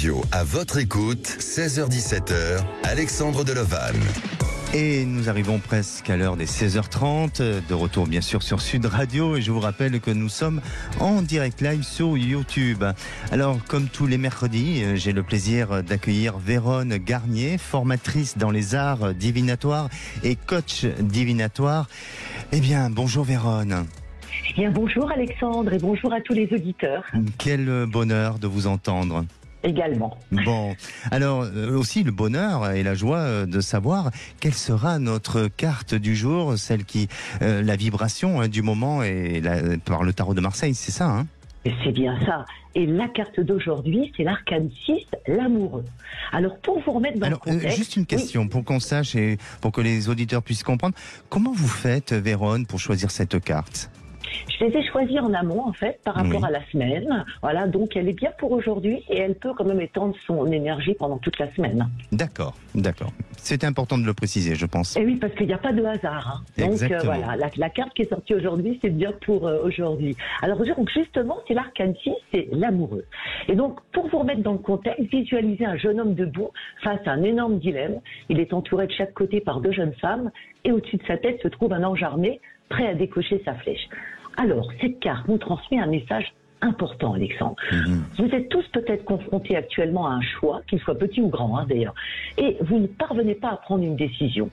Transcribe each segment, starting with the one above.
Radio, à votre écoute, 16h-17h, Alexandre Delovanne. Et nous arrivons presque à l'heure des 16h30, de retour bien sûr sur Sud Radio, et je vous rappelle que nous sommes en direct live sur YouTube. Alors, comme tous les mercredis, j'ai le plaisir d'accueillir Vérone Garnier, formatrice dans les arts divinatoires et coach divinatoire. Eh bien, bonjour Vérone. Eh bien, bonjour Alexandre et bonjour à tous les auditeurs. Quel bonheur de vous entendre. Également. Bon, alors aussi le bonheur et la joie de savoir quelle sera notre carte du jour, celle qui, la vibration du moment et par le tarot de Marseille, c'est ça, hein? C'est bien ça. Et la carte d'aujourd'hui, c'est l'arcane 6, l'amoureux. Alors, pour vous remettre dans le contexte... Juste une question, pour qu'on sache et pour que les auditeurs puissent comprendre, comment vous faites, Vérone, pour choisir cette carte ? Je les ai choisis en amont, en fait, par rapport à la semaine. Voilà, donc elle est bien pour aujourd'hui et elle peut quand même étendre son énergie pendant toute la semaine. D'accord. C'est important de le préciser, je pense. Et oui, parce qu'il n'y a pas de hasard. Hein. Donc voilà, la carte qui est sortie aujourd'hui, c'est bien pour aujourd'hui. Alors justement, c'est l'arcane 6, c'est l'amoureux. Et donc, pour vous remettre dans le contexte, visualisez un jeune homme debout face à un énorme dilemme. Il est entouré de chaque côté par deux jeunes femmes et au-dessus de sa tête se trouve un ange armé prêt à décocher sa flèche. Alors, cette carte nous transmet un message important, Alexandre. Vous êtes tous peut-être confrontés actuellement à un choix, qu'il soit petit ou grand, d'ailleurs, et vous ne parvenez pas à prendre une décision.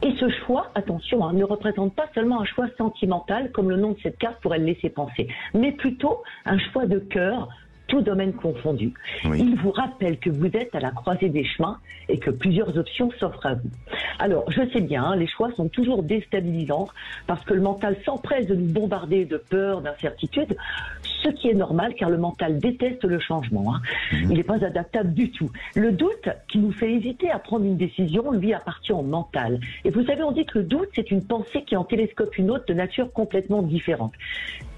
Et ce choix, attention, ne représente pas seulement un choix sentimental, comme le nom de cette carte pourrait le laisser penser, mais plutôt un choix de cœur, tout domaine confondu. Oui. Il vous rappelle que vous êtes à la croisée des chemins et que plusieurs options s'offrent à vous. Alors, je sais bien, les choix sont toujours déstabilisants parce que le mental s'empresse de nous bombarder de peur, d'incertitude, ce qui est normal car le mental déteste le changement. Il n'est pas adaptable du tout. Le doute qui nous fait hésiter à prendre une décision, lui, appartient au mental. Et vous savez, on dit que le doute, c'est une pensée qui en télescope une autre de nature complètement différente.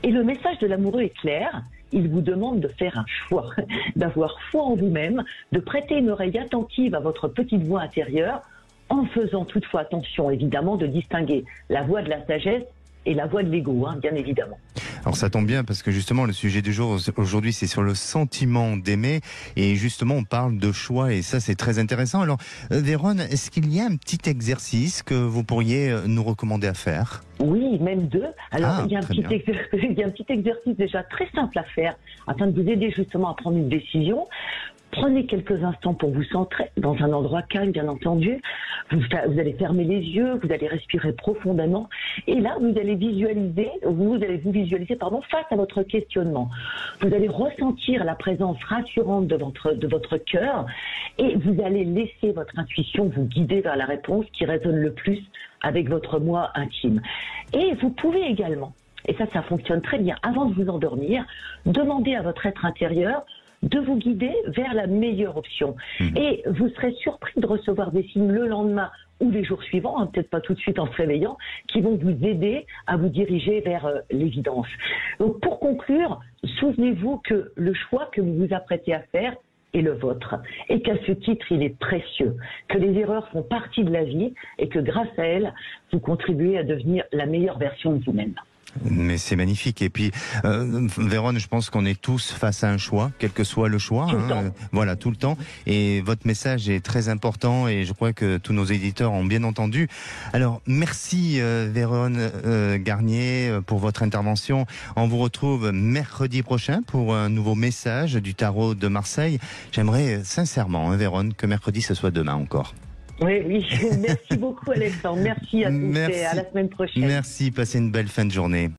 Et le message de l'amoureux est clair. Il vous demande de faire un choix, d'avoir foi en vous-même, de prêter une oreille attentive à votre petite voix intérieure, en faisant toutefois attention, évidemment, de distinguer la voix de la sagesse et la voix de l'ego, bien évidemment. Alors ça tombe bien parce que justement le sujet du jour aujourd'hui c'est sur le sentiment d'aimer et justement on parle de choix et ça c'est très intéressant. Alors Vérone, est-ce qu'il y a un petit exercice que vous pourriez nous recommander à faire ? Oui, même deux. Alors il y a un petit exercice déjà très simple à faire afin de vous aider justement à prendre une décision. Prenez quelques instants pour vous centrer dans un endroit calme, bien entendu. Vous allez fermer les yeux, vous allez respirer profondément. Et là, vous allez vous visualiser face à votre questionnement. Vous allez ressentir la présence rassurante de votre cœur et vous allez laisser votre intuition vous guider vers la réponse qui résonne le plus avec votre moi intime. Et vous pouvez également, et ça fonctionne très bien, avant de vous endormir, demander à votre être intérieur de vous guider vers la meilleure option. Et vous serez surpris de recevoir des signes le lendemain ou les jours suivants, peut-être pas tout de suite en se réveillant, qui vont vous aider à vous diriger vers l'évidence. Donc pour conclure, souvenez-vous que le choix que vous vous apprêtez à faire est le vôtre et qu'à ce titre il est précieux, que les erreurs font partie de la vie et que grâce à elles, vous contribuez à devenir la meilleure version de vous-même. Mais c'est magnifique. Et puis, Vérone, je pense qu'on est tous face à un choix, quel que soit le choix. Voilà, tout le temps. Et votre message est très important et je crois que tous nos éditeurs ont bien entendu. Alors, merci Vérone Garnier pour votre intervention. On vous retrouve mercredi prochain pour un nouveau message du tarot de Marseille. J'aimerais sincèrement, Vérone, que mercredi ce soit demain encore. Oui. Merci beaucoup Alexandre. Merci à tous et à la semaine prochaine. Merci, passez une belle fin de journée.